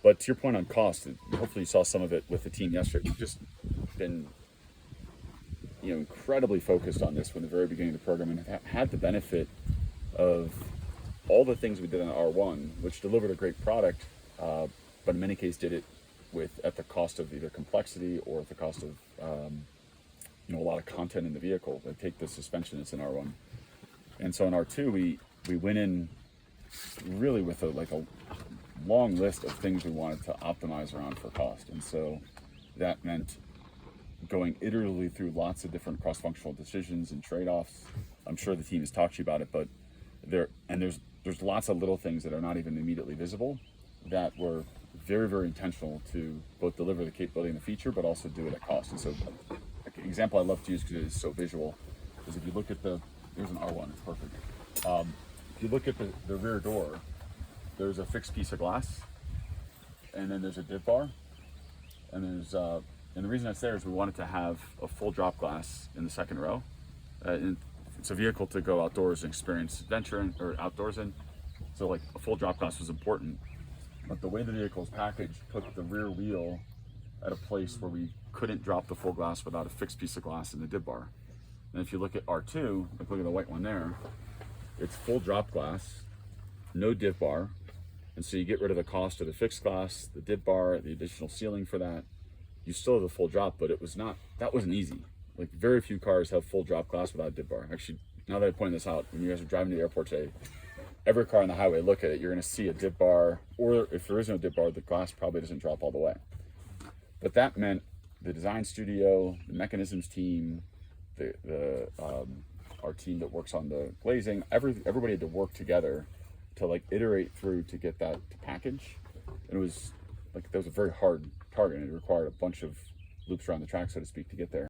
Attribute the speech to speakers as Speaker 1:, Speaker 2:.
Speaker 1: But to your point on cost, hopefully you saw some of it with the team yesterday. We've just been, incredibly focused on this from the very beginning of the program, and have had the benefit of all the things we did on R1, which delivered a great product, but in many cases did it at the cost of either complexity or at the cost of a lot of content in the vehicle. Like take the suspension that's in R1, and so in R2 we went in really with a long list of things we wanted to optimize around for cost, and so that meant going iteratively through lots of different cross-functional decisions and trade-offs. I'm sure the team has talked to you about it, but there's lots of little things that are not even immediately visible that were very, very intentional to both deliver the capability and the feature, but also do it at cost. And so, an example I love to use because it is so visual is if you look at here's an R1, it's perfect. If you look at the rear door, there's a fixed piece of glass, and then there's a div bar, and and the reason that's there is we wanted to have a full drop glass in the second row. It's a vehicle to go outdoors and experience adventure or outdoors in. So like a full drop glass was important, but the way the vehicle is packaged put the rear wheel at a place where we couldn't drop the full glass without a fixed piece of glass in the div bar. And if you look at R2, like look at the white one there, it's full drop glass, no div bar. And so you get rid of the cost of the fixed glass, the div bar, the additional ceiling for that. You still have a full drop, but that wasn't easy. Like very few cars have full drop glass without a div bar. Actually, now that I point this out, when you guys are driving to the airport today, every car on the highway, look at it, you're gonna see a div bar, or if there is no div bar, the glass probably doesn't drop all the way. But that meant the design studio, the mechanisms team, our team that works on the glazing, everybody had to work together to iterate through to get that to package. And it was that was a very hard target, and it required a bunch of loops around the track, so to speak, to get there.